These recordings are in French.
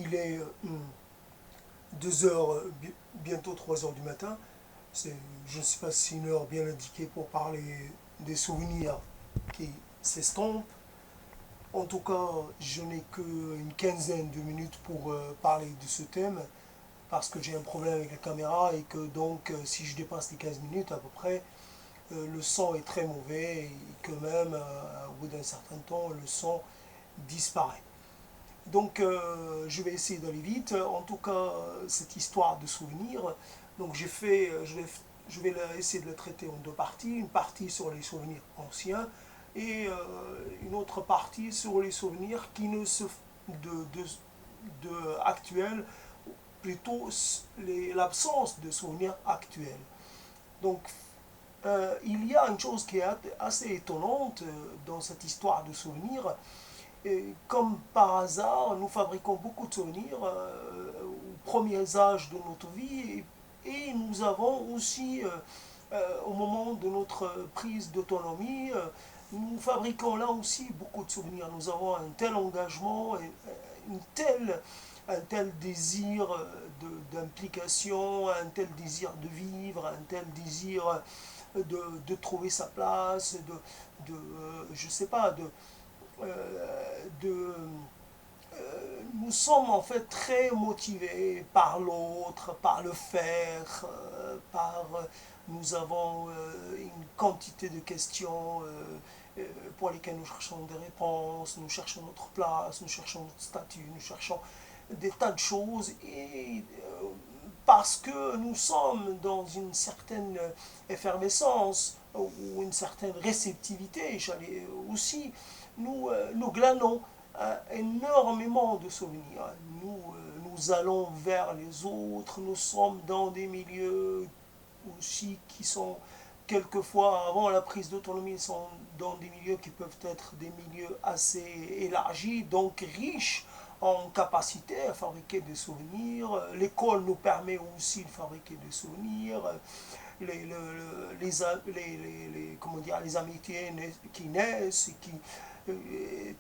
Il est 2 heures, bientôt 3 heures du matin. Je ne sais pas si c'est une heure bien indiquée pour parler des souvenirs qui s'estompent. En tout cas, je n'ai qu'une quinzaine de minutes pour parler de ce thème parce que j'ai un problème avec la caméra et que donc si je dépasse les 15 minutes à peu près, le son est très mauvais et que même au bout d'un certain temps, le son disparaît. Donc je vais essayer d'aller vite. En tout cas, cette histoire de souvenirs, donc je vais essayer de la traiter en deux parties. Une partie sur les souvenirs anciens et une autre partie sur les souvenirs qui ne se actuels, plutôt l'absence de souvenirs actuels. Donc il y a une chose qui est assez étonnante dans cette histoire de souvenirs. Et comme par hasard, nous fabriquons beaucoup de souvenirs aux premiers âges de notre vie et nous avons aussi, au moment de notre prise d'autonomie, nous fabriquons là aussi beaucoup de souvenirs. Nous avons un tel engagement, une telle, un tel désir d'implication, un tel désir de vivre, un tel désir de trouver sa place, je sais pas, de nous sommes en fait très motivés par l'autre, par le faire, nous avons une quantité de questions pour lesquelles nous cherchons des réponses, nous cherchons notre place, nous cherchons notre statut, nous cherchons des tas de choses et parce que nous sommes dans une certaine effervescence ou une certaine réceptivité, j'allais aussi, nous glanons énormément de souvenirs. Nous allons vers les autres, nous sommes dans des milieux aussi qui sont quelquefois, avant la prise d'autonomie, sont dans des milieux qui peuvent être des milieux assez élargis, donc riches en capacité à fabriquer des souvenirs. L'école nous permet aussi de fabriquer des souvenirs. Comment dire, les amitiés qui naissent,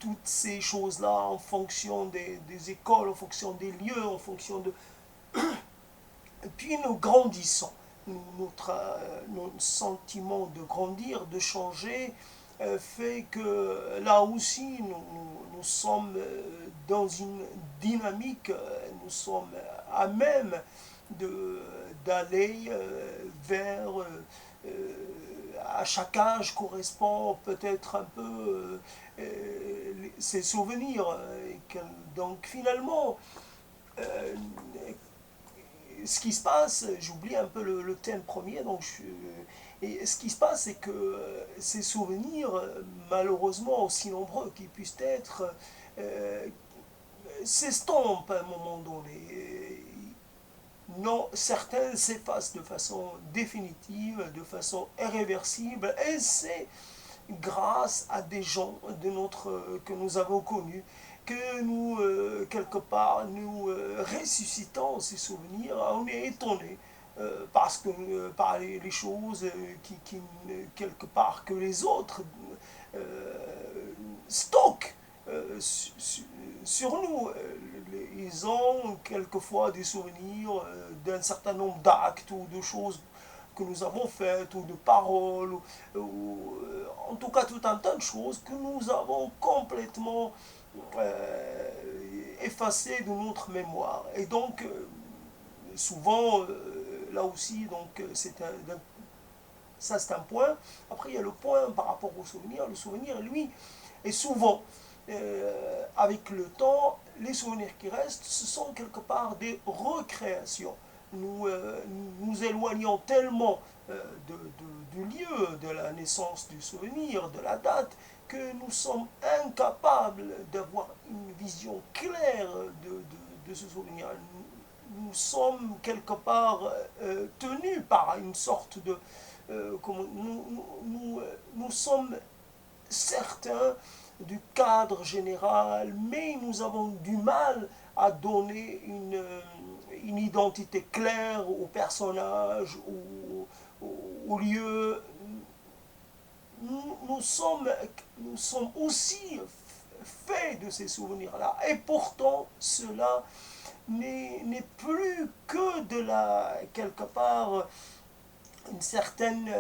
toutes ces choses-là en fonction des écoles, en fonction des lieux, en fonction de... Et puis nous grandissons. Notre sentiment de grandir, de changer, fait que là aussi nous sommes dans une dynamique, nous sommes à même d'aller vers à chaque âge correspond peut-être un peu ses souvenirs. Donc finalement, euh, ce qui se passe, j'oublie un peu le thème premier, et ce qui se passe, c'est que ces souvenirs, malheureusement, aussi nombreux qu'ils puissent être, euh, s'estompent à un moment donné. Non, certains s'effacent de façon définitive, de façon irréversible, et c'est grâce à des gens que nous avons connus que nous, quelque part, nous ressuscitons ces souvenirs. On est étonné parce que par les choses quelque part, que les autres stockent sur nous. Ils ont quelquefois des souvenirs d'un certain nombre d'actes ou de choses que nous avons faites, ou de paroles, en tout cas tout un tas de choses que nous avons complètement effacées de notre mémoire. Et donc, souvent, là aussi, donc, ça c'est un point. Après, il y a le point par rapport au souvenir. Le souvenir, lui, est souvent, avec le temps, les souvenirs qui restent, ce sont quelque part des recréations. Nous éloignons tellement du lieu de la naissance du souvenir, de la date, que nous sommes incapables d'avoir une vision claire de ce souvenir. Nous sommes quelque part tenus par une sorte de... nous sommes certains du cadre général, mais nous avons du mal à donner une identité claire au personnage, au lieu. Nous sommes aussi faits de ces souvenirs-là. Et pourtant, cela n'est plus que de la, quelque part, une certaine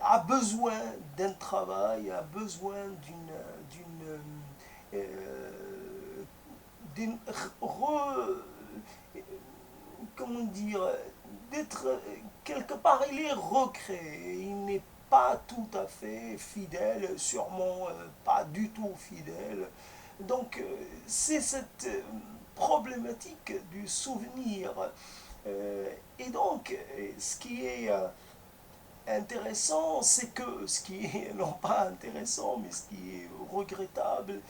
a besoin d'un travail, a besoin euh, d'une comment dire, d'être quelque part, il est recréé, il n'est pas tout à fait fidèle, sûrement pas du tout fidèle. Donc c'est cette problématique du souvenir. Et donc ce qui est intéressant, c'est que ce qui est non pas intéressant, mais ce qui est regrettable,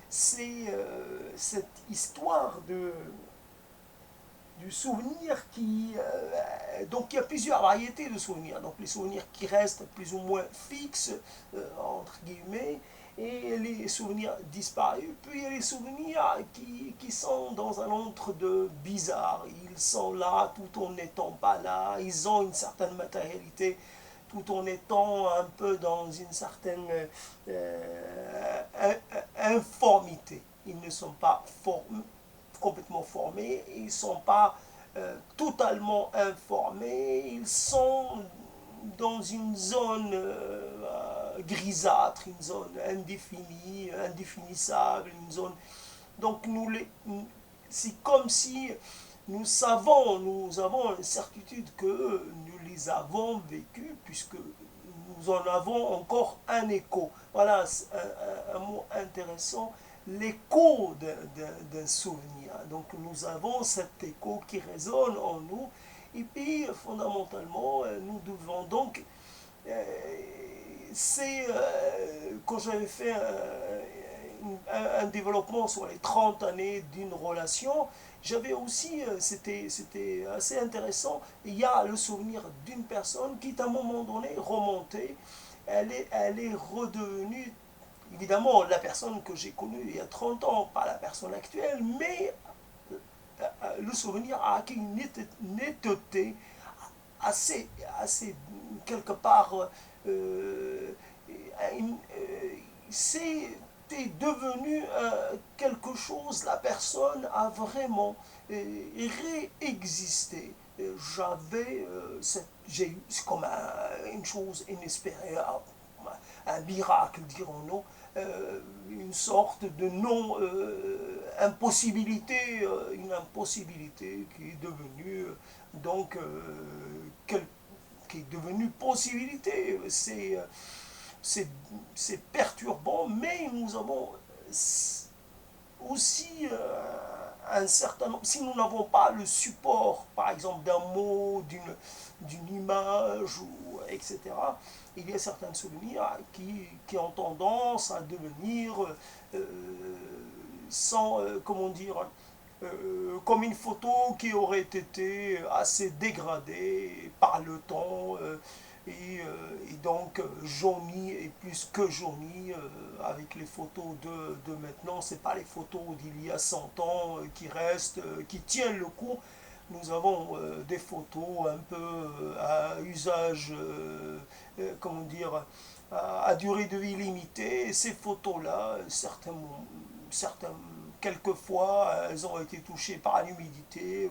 c'est cette histoire du souvenir qui... donc il y a plusieurs variétés de souvenirs. Donc les souvenirs qui restent plus ou moins fixes, entre guillemets, et les souvenirs disparus. Puis il y a les souvenirs qui sont dans un entre-deux bizarre. Ils sont là tout en n'étant pas là. Ils ont une certaine matérialité tout en étant un peu dans une certaine informité. Ils ne sont pas complètement formés, ils ne sont pas totalement informés, ils sont dans une zone grisâtre, une zone indéfinie, indéfinissable, une zone... Donc c'est comme si nous avons une certitude que nous les avons vécus, puisque nous en avons encore un écho. Voilà un mot intéressant, l'écho d'un souvenir. Donc nous avons cet écho qui résonne en nous, et puis fondamentalement, nous devons donc... c'est quand j'avais fait un développement sur les 30 années d'une relation, j'avais aussi, c'était assez intéressant, il y a le souvenir d'une personne qui, à un moment donné, remontait, elle est redevenue, évidemment, la personne que j'ai connue il y a 30 ans, pas la personne actuelle, mais le souvenir a acquis une netteté assez, assez quelque part, euh, c'était devenu quelque chose, la personne a vraiment réexisté. J'avais, c'est comme une chose inespérée, un miracle, dirons-nous, une sorte de non-impossibilité, une impossibilité qui est devenue donc qui est devenue possibilité. C'est perturbant, mais nous avons aussi un certain nombre, si nous n'avons pas le support, par exemple, d'un mot, d'une image, ou, etc., il y a certains souvenirs qui ont tendance à devenir sans, comment dire, comme une photo qui aurait été assez dégradée par le temps et donc jaunie et plus que jaunie avec les photos de maintenant. C'est pas les photos d'il y a 100 ans qui restent, qui tiennent le coup. Nous avons des photos un peu à usage, comment dire, à durée de vie limitée. Et ces photos-là, certains, quelquefois, elles ont été touchées par l'humidité.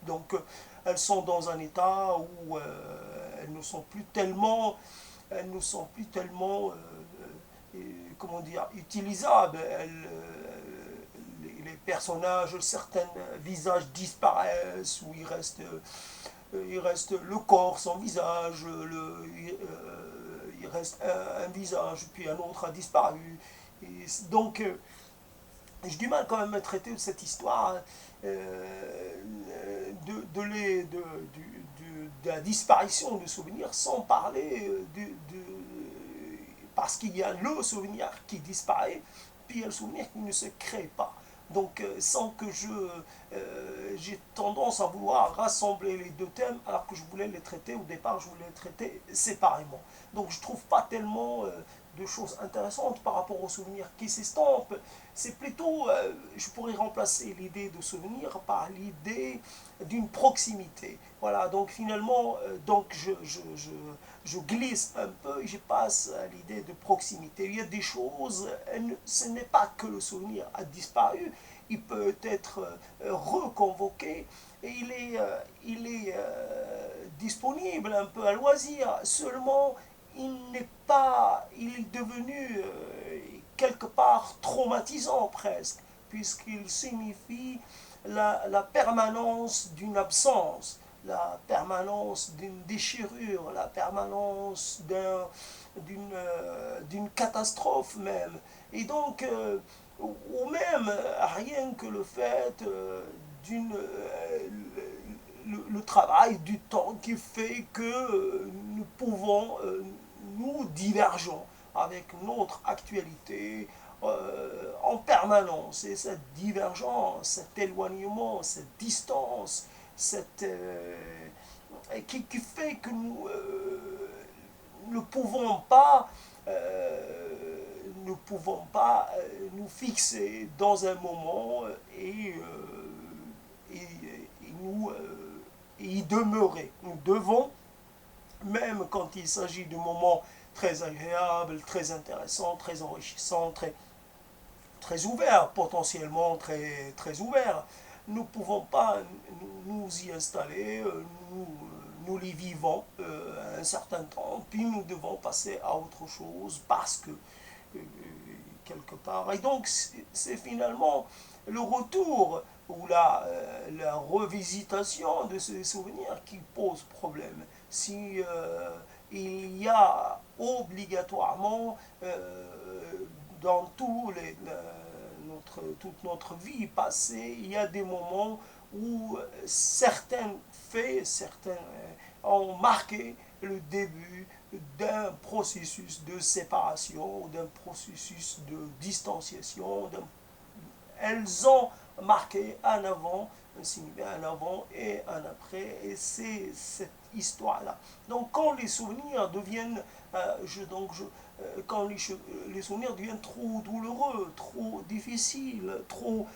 Donc, elles sont dans un état où elles ne sont plus tellement, elles ne sont plus tellement, comment dire, utilisables. Les personnages, certains visages disparaissent, où il reste le corps sans visage, il reste un visage, puis un autre a disparu. Et donc, j'ai du mal quand même à traiter de cette histoire de la disparition de souvenirs sans parler parce qu'il y a le souvenir qui disparaît, puis il y a le souvenir qui ne se crée pas. Donc sans que j'ai tendance à vouloir rassembler les deux thèmes alors que je voulais les traiter au départ, je voulais les traiter séparément. Donc je trouve pas tellement de choses intéressantes par rapport aux souvenirs qui s'estampent. C'est plutôt, je pourrais remplacer l'idée de souvenir par l'idée d'une proximité. Voilà, donc finalement, donc je glisse un peu et je passe à l'idée de proximité. Il y a des choses, ce n'est pas que le souvenir a disparu, il peut être reconvoqué et il est disponible un peu à loisir. Seulement, il est devenu quelque part traumatisant presque, puisqu'il signifie la permanence d'une absence, la permanence d'une déchirure, la permanence d'une catastrophe même. Et donc, ou même rien que le fait le travail du temps qui fait que nous pouvons, nous divergeons avec notre actualité en permanence. Et cette divergence, cet éloignement, cette distance, qui fait que nous ne pouvons pas nous fixer dans un moment et y demeurer. Nous devons, même quand il s'agit de moments très agréables, très intéressants, très enrichissants, très ouverts, potentiellement très ouverts, nous ne pouvons pas nous y installer, nous les vivons un certain temps, puis nous devons passer à autre chose parce que quelque part. Et donc c'est finalement le retour ou la revisitation de ces souvenirs qui pose problème. Si il y a obligatoirement dans toute notre vie passée, il y a des moments où certains faits, certains ont marqué le début d'un processus de séparation, d'un processus de distanciation. Elles ont marqué un avant, un avant et un après, et c'est cette histoire-là. Donc quand les souvenirs deviennent, quand les souvenirs deviennent trop douloureux, trop difficiles, trop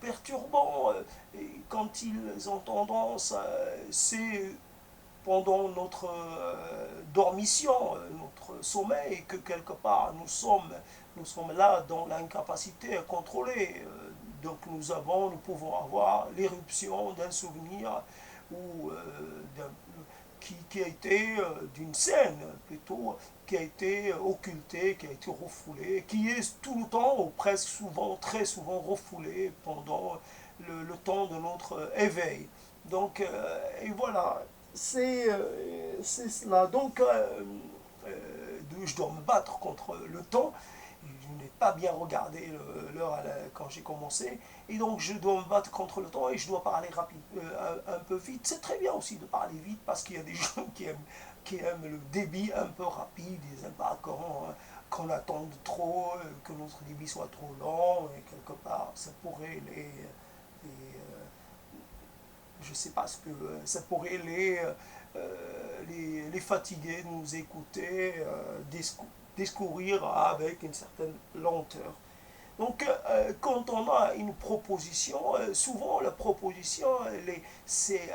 perturbants, et quand ils ont tendance, c'est pendant notre dormition, notre sommeil, que quelque part nous sommes là dans l'incapacité à contrôler. Donc nous pouvons avoir l'éruption d'un souvenir ou qui a été d'une scène plutôt, qui a été occultée, qui a été refoulée, qui est tout le temps, ou presque souvent, très souvent refoulée pendant le temps de notre éveil. Donc, et voilà, c'est cela. Donc, je dois me battre contre le temps. Je n'ai pas bien regardé l'heure quand j'ai commencé. Et donc, je dois me battre contre le temps et je dois parler rapide, un peu vite. C'est très bien aussi de parler vite parce qu'il y a des gens qui aiment le débit un peu rapide. Ils n'aiment pas qu'on attende trop, que notre débit soit trop lent. Et quelque part, ça pourrait je sais pas ce que ça pourrait les fatiguer de nous écouter discourir avec une certaine lenteur. Donc, quand on a une proposition, souvent la proposition, c'est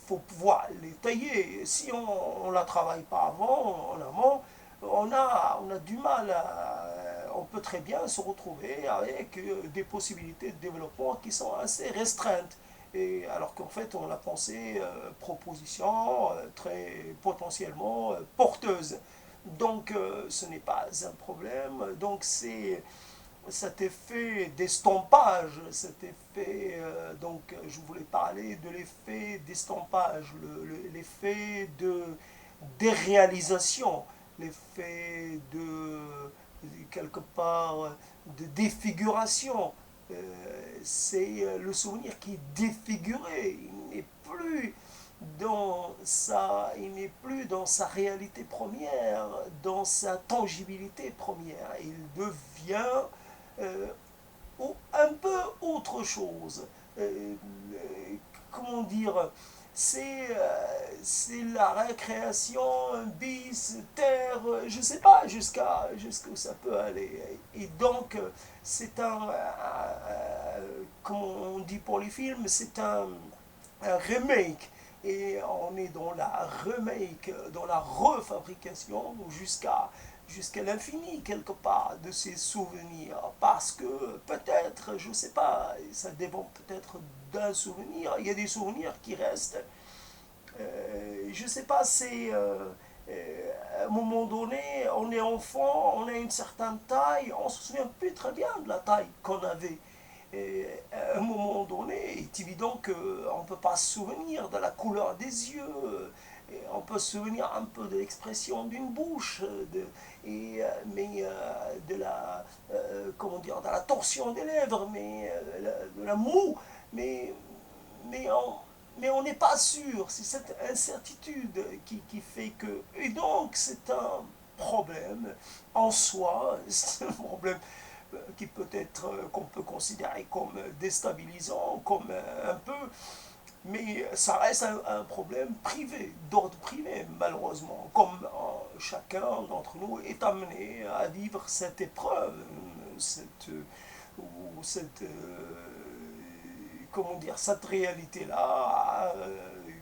faut pouvoir les tailler. Si on ne la travaille pas avant, en amont, on a du mal on peut très bien se retrouver avec des possibilités de développement qui sont assez restreintes. Et alors qu'en fait, on a pensé proposition très potentiellement porteuse. Donc, ce n'est pas un problème. Donc, c'est cet effet d'estampage, cet effet, donc je voulais parler de l'effet d'estampage, l'effet de déréalisation, l'effet quelque part, de défiguration. C'est le souvenir qui est défiguré, il n'est plus dans sa réalité première, dans sa tangibilité première. Il devient euh, un peu autre chose. Comment dire, c'est la récréation bis, terre, je ne sais pas jusqu'à où ça peut aller. Et donc, c'est comme on dit pour les films, c'est un remake. Et on est dans la remake, dans la refabrication, jusqu'à jusqu'à l'infini quelque part de ces souvenirs, parce que peut-être, je ne sais pas, ça dépend peut-être d'un souvenir, il y a des souvenirs qui restent, je ne sais pas, c'est à un moment donné, on est enfant, on a une certaine taille, on ne se souvient plus très bien de la taille qu'on avait. Et à un moment donné, il est évident qu'on ne peut pas se souvenir de la couleur des yeux, et on peut se souvenir un peu de l'expression d'une bouche, mais de la, comment dire, de la torsion des lèvres, de la moue, mais, mais on, mais on n'est pas sûr. C'est cette incertitude qui fait que... Et donc, c'est un problème en soi, c'est un problème qui peut être, qu'on peut considérer comme déstabilisant, comme un peu, mais ça reste un problème privé, d'ordre privé, malheureusement, comme chacun d'entre nous est amené à vivre cette épreuve, cette, ou cette, comment dire, cette réalité-là,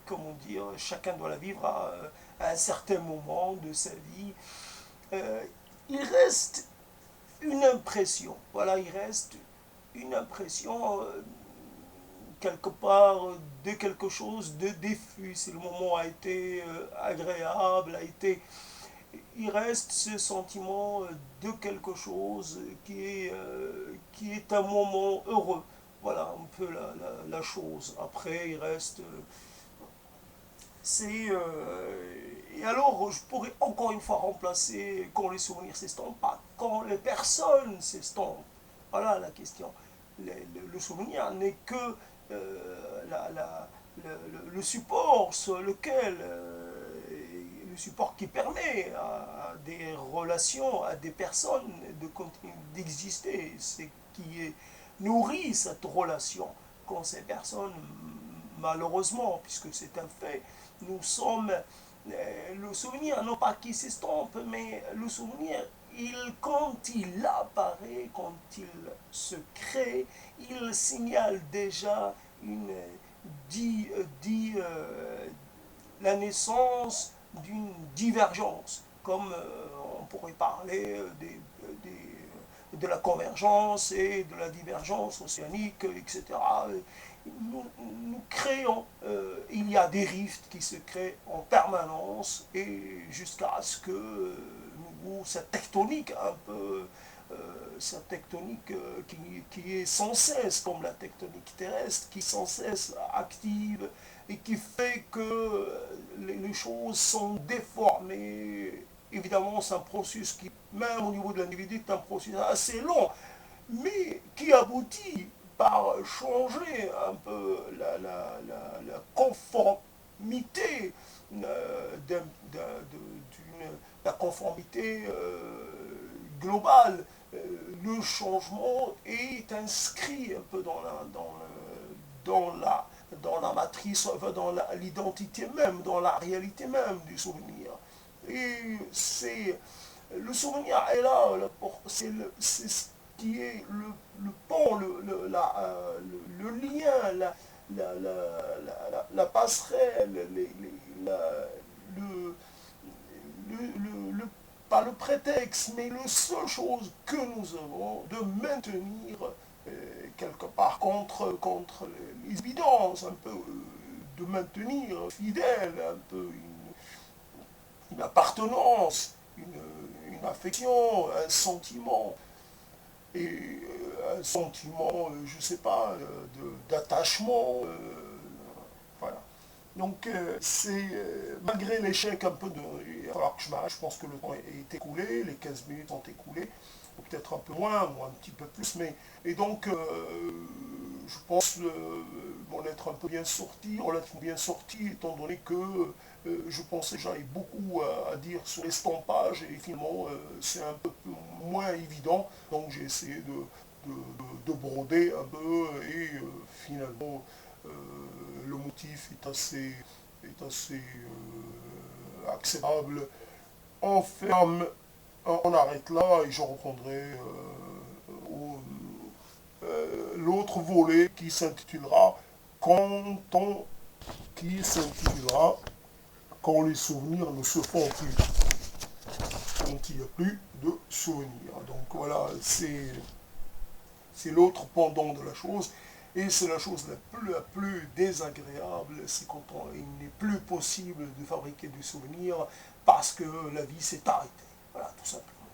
comment dire, chacun doit la vivre à un certain moment de sa vie. Euh, il reste une impression, voilà, il reste une impression quelque part de quelque chose de diffus. Si le moment a été agréable, a été, il reste ce sentiment de quelque chose qui est un moment heureux. Voilà un peu la chose. Après, il reste. C'est. Et alors, je pourrais encore une fois remplacer quand les souvenirs s'estompent, pas quand les personnes s'estompent. Voilà la question. Le souvenir n'est que le support sur lequel, le support qui permet à des relations, à des personnes de continuer d'exister, c'est qui est, nourrit cette relation. Quand ces personnes, malheureusement, puisque c'est un fait, nous sommes, le souvenir, non pas qui s'estompe, mais le souvenir, quand il apparaît, quand il se crée, il signale déjà dit, dit la naissance d'une divergence, comme on pourrait parler de la convergence et de la divergence océanique, etc. Nous créons, il y a des rifts qui se créent en permanence et jusqu'à ce que cette tectonique un peu, cette tectonique qui est sans cesse, comme la tectonique terrestre, qui est sans cesse active et qui fait que les choses sont déformées. Évidemment, c'est un processus qui, même au niveau de l'individu, est un processus assez long, mais qui aboutit par changer un peu la conformité la conformité globale. Le changement est inscrit un peu dans la matrice, enfin dans l'identité même, dans la réalité même du souvenir. Et c'est le souvenir est là, c'est ce qui est le pont, le lien, la passerelle, le, pas le prétexte, mais la seule chose que nous avons de maintenir quelque part contre les évidences, un peu de maintenir fidèle, un peu une appartenance, une affection, un sentiment, et un sentiment, je ne sais pas, d'attachement. Voilà. Donc, c'est malgré l'échec un peu de. Il va falloir que je m'arrête, je pense que le temps est écoulé, les 15 minutes sont écoulées, ou peut-être un peu moins, ou un petit peu plus, mais. Et donc, je pense m'en être un peu bien sorti, relativement bien sorti, étant donné que je pensais que j'avais beaucoup à dire sur l'estampage, et finalement, c'est un peu moins évident, donc j'ai essayé de broder un peu, et finalement, le motif est assez acceptable. On ferme, on arrête là et je reprendrai l'autre volet qui s'intitulera Quand on qui s'intitulera Quand les souvenirs ne se font plus. donc il n'y a plus de souvenirs. Donc voilà, c'est l'autre pendant de la chose. Et c'est la chose la plus désagréable, c'est quand il n'est plus possible de fabriquer des souvenirs parce que la vie s'est arrêtée. Voilà, tout simplement.